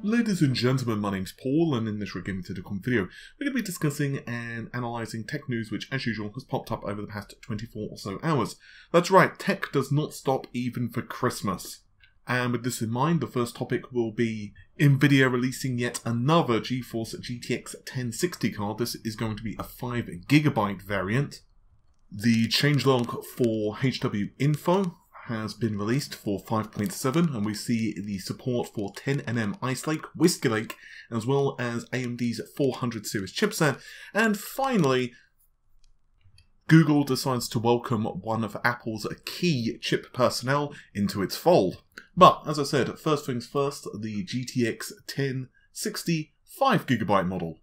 Ladies and gentlemen, my name's Paul, and in this Gaming video, we're going to be discussing and analysing tech news which, as usual, has popped up over the past 24 or so hours. That's right, tech does not stop even for Christmas. And with this in mind, the first topic will be Nvidia releasing yet another GeForce GTX 1060 card. This is going to be a 5GB variant. The changelog for HWinfo has been released for 5.7, and we see the support for 10mm Ice Lake, Whiskey Lake, as well as AMD's 400 series chipset. And finally, Google decides to welcome one of Apple's key chip personnel into its fold. But, as I said, first things first, the GTX 1060 5GB model.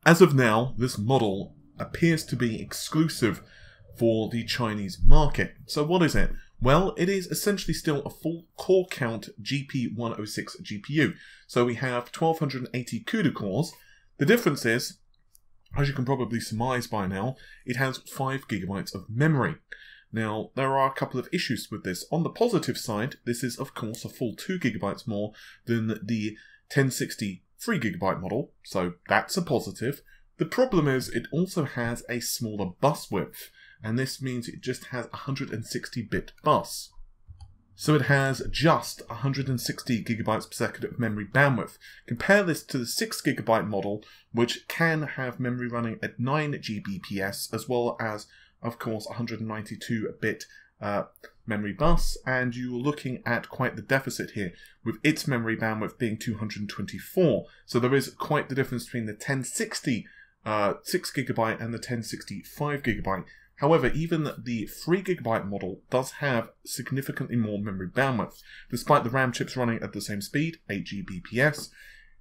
As of now, this model appears to be exclusive for the Chinese market. So what is it? Well, it is essentially still a full core count GP106 GPU. So we have 1280 CUDA cores. The difference is, as you can probably surmise by now, it has 5GB of memory. Now, there are a couple of issues with this. On the positive side, this is of course a full 2GB more than the 1060 3GB model, so that's a positive. The problem is it also has a smaller bus width, and this means it just has 160-bit bus. So it has just 160GB per second of memory bandwidth. Compare this to the 6GB model, which can have memory running at 9 Gbps, as well as, of course, 192-bit memory bus, and you're looking at quite the deficit here, with its memory bandwidth being 224. So there is quite the difference between the 1060 6GB and the 1060 5GB. However, even the 3GB model does have significantly more memory bandwidth. Despite the RAM chips running at the same speed, 8 Gbps,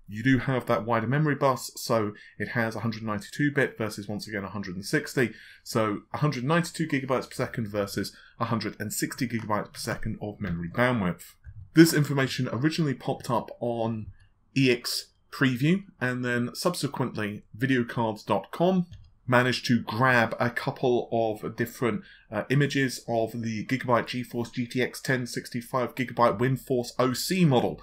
you do have that wider memory bus, so it has 192-bit versus, once again, 160. So 192GB per second versus 160GB per second of memory bandwidth. This information originally popped up on EX Preview, and then subsequently videocards.com managed to grab a couple of different images of the Gigabyte GeForce GTX 1065GB WinForce OC model.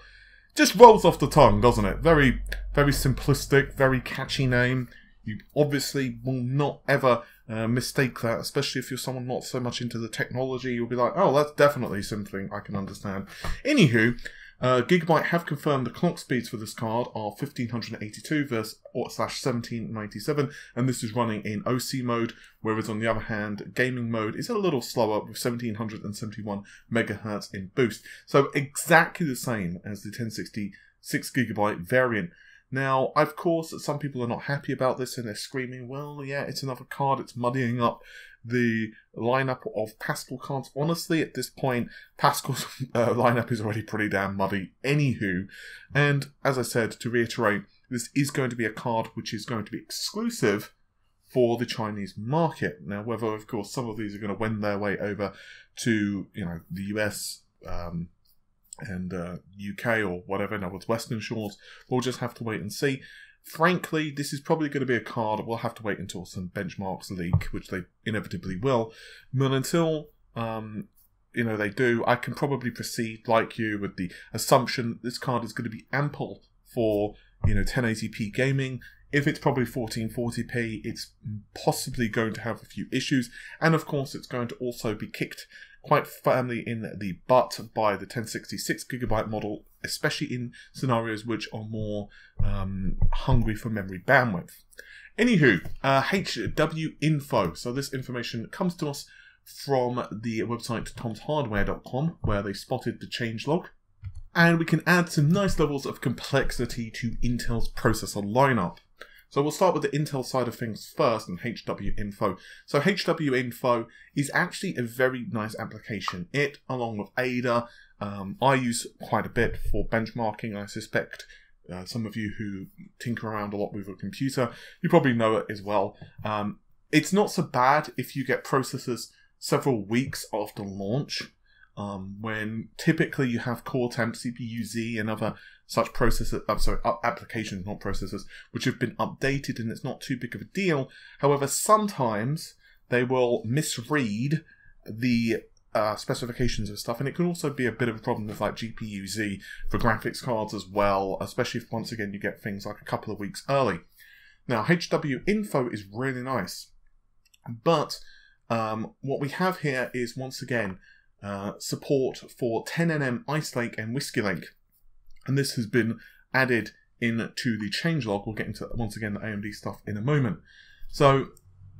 Just rolls off the tongue, doesn't it? Very, very simplistic, very catchy name. You obviously will not ever mistake that, especially if you're someone not so much into the technology. You'll be like, oh, that's definitely something I can understand. Anywho, Gigabyte have confirmed the clock speeds for this card are 1582/1797, and this is running in OC mode, whereas on the other hand, gaming mode is a little slower with 1771 MHz in boost. So exactly the same as the 1060 6GB variant. Now, of course, some people are not happy about this and they're screaming, well, yeah, it's another card, it's muddying up the lineup of Pascal cards. Honestly, at this point, Pascal's lineup is already pretty damn muddy anywho. And as I said, to reiterate, this is going to be a card which is going to be exclusive for the Chinese market. Now, whether, of course, some of these are going to wend their way over to, the US, and UK or whatever, in other words, Western shores, we'll just have to wait and see. Frankly, this is probably going to be a card we'll have to wait until some benchmarks leak, which they inevitably will. But until, they do, I can probably proceed, like you, with the assumption this card is going to be ample for, 1080p gaming. If it's probably 1440p, it's possibly going to have a few issues. And of course, it's going to also be kicked quite firmly in the butt by the 1060 6GB model, especially in scenarios which are more hungry for memory bandwidth. Anywho, HWinfo. So this information comes to us from the website tomshardware.com, where they spotted the changelog. And we can add some nice levels of complexity to Intel's processor lineup. So we'll start with the Intel side of things first, and HWinfo. So HWinfo is actually a very nice application. It, along with Ada, I use quite a bit for benchmarking. I suspect some of you who tinker around a lot with a computer, you probably know it as well. It's not so bad if you get processors several weeks after launch, when typically you have core temp, CPU-Z, and other such processors, applications, not processors, which have been updated, and it's not too big of a deal. However, sometimes they will misread the specifications of stuff, and it can also be a bit of a problem with like GPU-Z for graphics cards as well, especially if once again you get things like a couple of weeks early. Now, HWinfo is really nice, but what we have here is once again support for 10nm Ice Lake and Whiskey Lake, and this has been added into the changelog. We'll get into once again the AMD stuff in a moment. So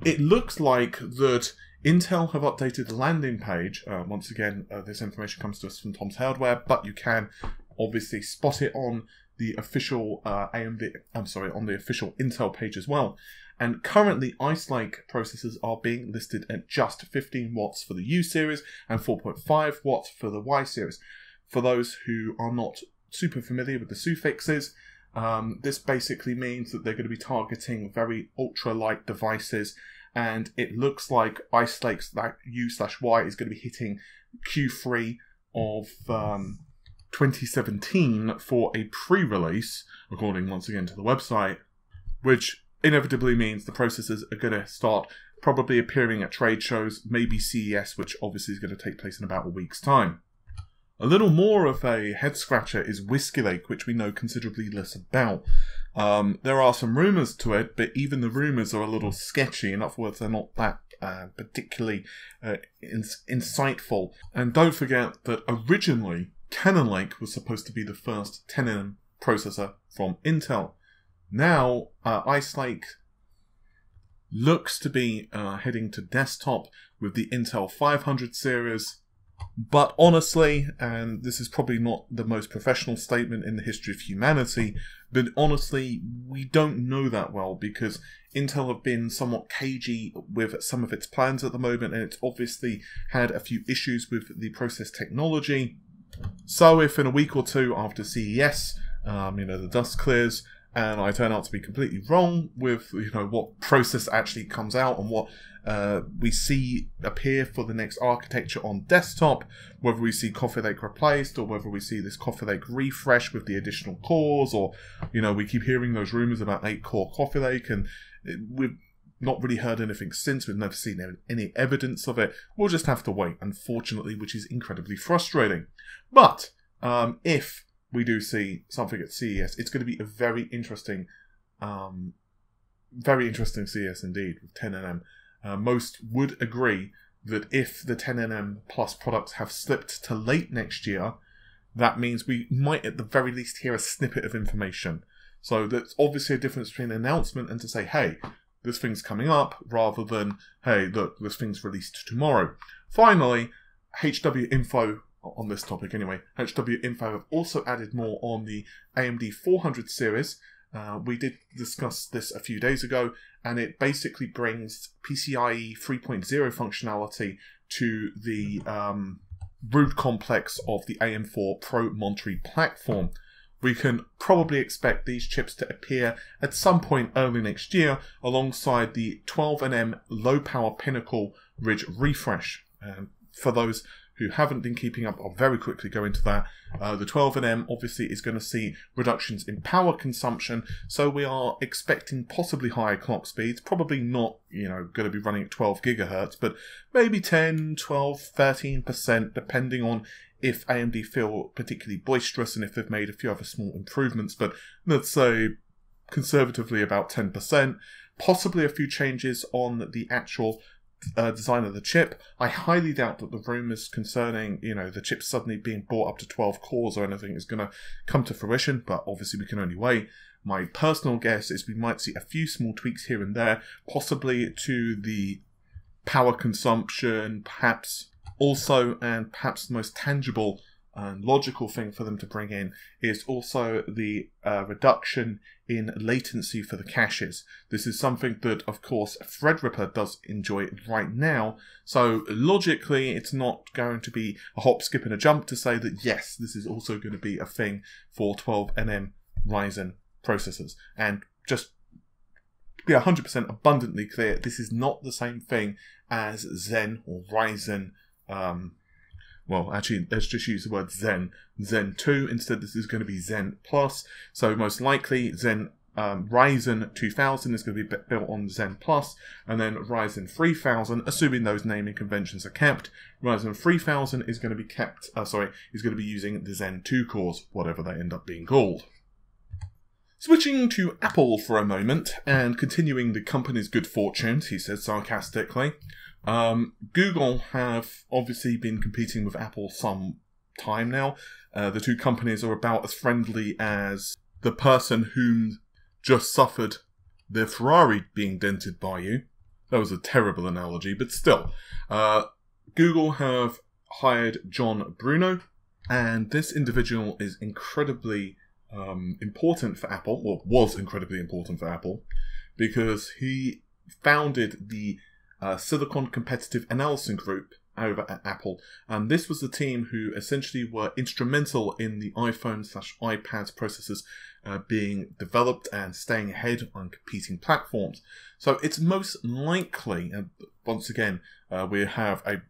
it looks like that Intel have updated the landing page. Once again, this information comes to us from Tom's Hardware, but you can obviously spot it on the official on the official Intel page as well. And currently, Ice Lake processors are being listed at just 15 watts for the U series and 4.5 watts for the Y series. For those who are not super familiar with the suffixes, this basically means that they're going to be targeting very ultra-light devices, and it looks like Ice Lake's U/Y is going to be hitting Q3 of 2017 for a pre-release, according once again to the website, which inevitably means the processors are going to start probably appearing at trade shows, maybe CES, which obviously is going to take place in about a week's time. A little more of a head-scratcher is Whiskey Lake, which we know considerably less about. There are some rumours to it, but even the rumours are a little sketchy. In other words, they're not that particularly insightful. And don't forget that originally, Cannon Lake was supposed to be the first 10nm processor from Intel. Now, Ice Lake looks to be heading to desktop with the Intel 500 series. But honestly, and this is probably not the most professional statement in the history of humanity, but honestly, we don't know that well because Intel have been somewhat cagey with some of its plans at the moment, and it's obviously had a few issues with the process technology. So if in a week or two after CES, the dust clears, and I turn out to be completely wrong with what process actually comes out and what we see appear for the next architecture on desktop, whether we see Coffee Lake replaced or whether we see this Coffee Lake refresh with the additional cores, or we keep hearing those rumors about 8-core Coffee Lake, and we've not really heard anything since. We've never seen any evidence of it. We'll just have to wait, unfortunately, which is incredibly frustrating. But if we do see something at CES, it's going to be a very interesting CES indeed with 10nm. Most would agree that if the 10nm plus products have slipped to late next year, that means we might at the very least hear a snippet of information. So there's obviously a difference between an announcement and to say, hey, this thing's coming up, rather than, hey, look, this thing's released tomorrow. Finally, HWinfo, on this topic anyway, HWinfo have also added more on the AMD 400 series. We did discuss this a few days ago, and it basically brings PCIe 3.0 functionality to the root complex of the AM4 Pro Monterey platform. We can probably expect these chips to appear at some point early next year alongside the 12nm low power Pinnacle Ridge refresh. For those who haven't been keeping up, I'll very quickly go into that. The 12nm obviously is going to see reductions in power consumption, so we are expecting possibly higher clock speeds, probably not, going to be running at 12 gigahertz, but maybe 10, 12, 13%, depending on if AMD feel particularly boisterous and if they've made a few other small improvements, but let's say conservatively about 10%, possibly a few changes on the actual design of the chip. I highly doubt that the rumours concerning, the chip suddenly being brought up to 12 cores or anything is going to come to fruition, but obviously we can only wait. My personal guess is we might see a few small tweaks here and there, possibly to the power consumption, perhaps also, and perhaps the most tangible and logical thing for them to bring in is also the reduction in latency for the caches. This is something that, of course, Threadripper does enjoy right now, so logically it's not going to be a hop, skip and a jump to say that yes, this is also going to be a thing for 12nm Ryzen processors. And just be 100% abundantly clear, this is not the same thing as Zen or Ryzen. Well, actually, let's just use the word Zen 2. Instead, this is going to be Zen Plus. So most likely, Zen Ryzen 2000 is going to be built on Zen Plus, and then Ryzen 3000, assuming those naming conventions are kept, Ryzen 3000 is going to be kept, is going to be using the Zen 2 cores, whatever they end up being called. Switching to Apple for a moment, and continuing the company's good fortunes, he says sarcastically. Google have obviously been competing with Apple some time now. The two companies are about as friendly as the person whom just suffered their Ferrari being dented by you. That was a terrible analogy, but still. Google have hired John Bruno, and this individual is incredibly important for Apple, or was incredibly important for Apple, because he founded the Silicon Competitive Analysis Group over at Apple, and this was the team who essentially were instrumental in the iPhone/iPad processors being developed and staying ahead on competing platforms. So it's most likely, and once again, we have a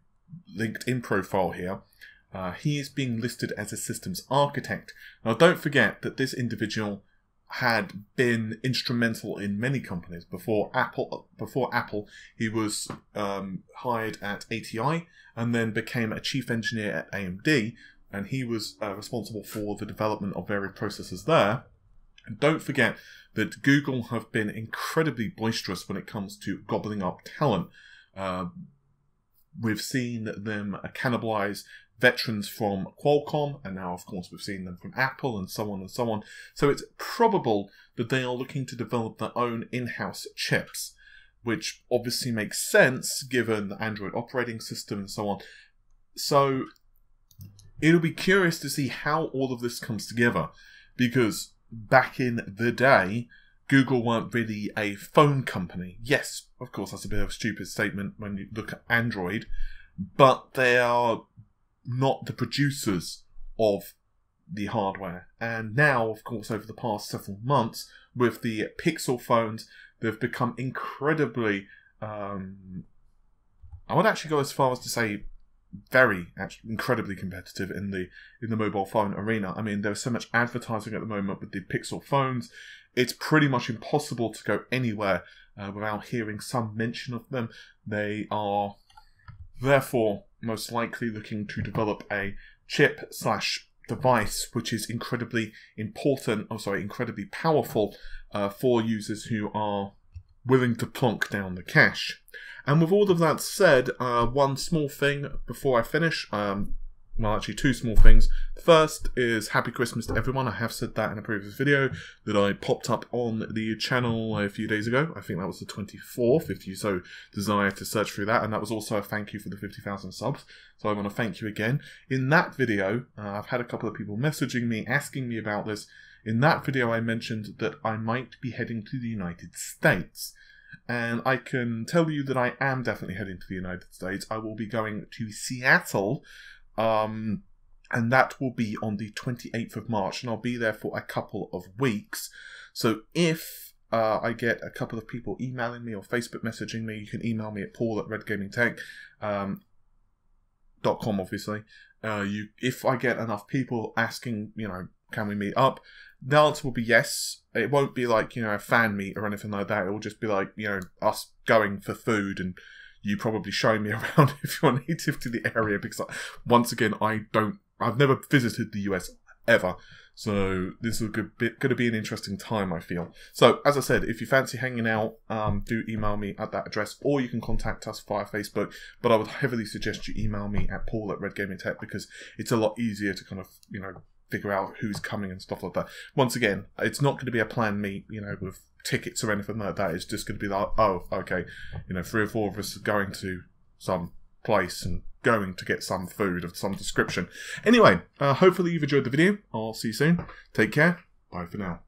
LinkedIn profile here, he is being listed as a systems architect. Now don't forget that this individual had been instrumental in many companies. Before Apple, he was hired at ATI and then became a chief engineer at AMD, and he was responsible for the development of various processors there. And don't forget that Google have been incredibly boisterous when it comes to gobbling up talent. We've seen them cannibalize veterans from Qualcomm, and now of course we've seen them from Apple, and so on and so on. So it's probable that they are looking to develop their own in-house chips, which obviously makes sense given the Android operating system and so on. So it'll be curious to see how all of this comes together, because back in the day, Google weren't really a phone company. Yes, of course, that's a bit of a stupid statement when you look at Android, but they are not the producers of the hardware. And now, of course, over the past several months, with the Pixel phones, they've become incredibly, I would actually go as far as to say incredibly competitive in the mobile phone arena. I mean, there's so much advertising at the moment with the Pixel phones. It's pretty much impossible to go anywhere without hearing some mention of them. They are therefore most likely looking to develop a chip/device which is incredibly incredibly powerful for users who are willing to plonk down the cash. And with all of that said, one small thing before I finish, well, actually two small things. First is Happy Christmas to everyone. I have said that in a previous video that I popped up on the channel a few days ago. I think that was the 24th, if you so desire to search through that. And that was also a thank you for the 50,000 subs. So I want to thank you again. In that video, I've had a couple of people messaging me, asking me about this. In that video, I mentioned that I might be heading to the United States. And I can tell you that I am definitely heading to the United States. I will be going to Seattle, and that will be on the 28th of March, and I'll be there for a couple of weeks. So if I get a couple of people emailing me or Facebook messaging me, you can email me at paul@redgamingtech.com, obviously. If I get enough people asking, can we meet up, the answer will be yes. It won't be like, a fan meet or anything like that. It will just be like, us going for food and you probably showing me around if you're native to the area, because once again, I've never visited the US ever. So this is going to be an interesting time, I feel. So as I said, if you fancy hanging out, do email me at that address, or you can contact us via Facebook. But I would heavily suggest you email me at paul@redgamingtech, because it's a lot easier to kind of, figure out who's coming and stuff like that. Once again, it's not going to be a planned meet, with tickets or anything like that. It's just going to be like, oh, okay, 3 or 4 of us are going to some place and going to get some food of some description. Anyway, hopefully you've enjoyed the video. I'll see you soon. Take care. Bye for now.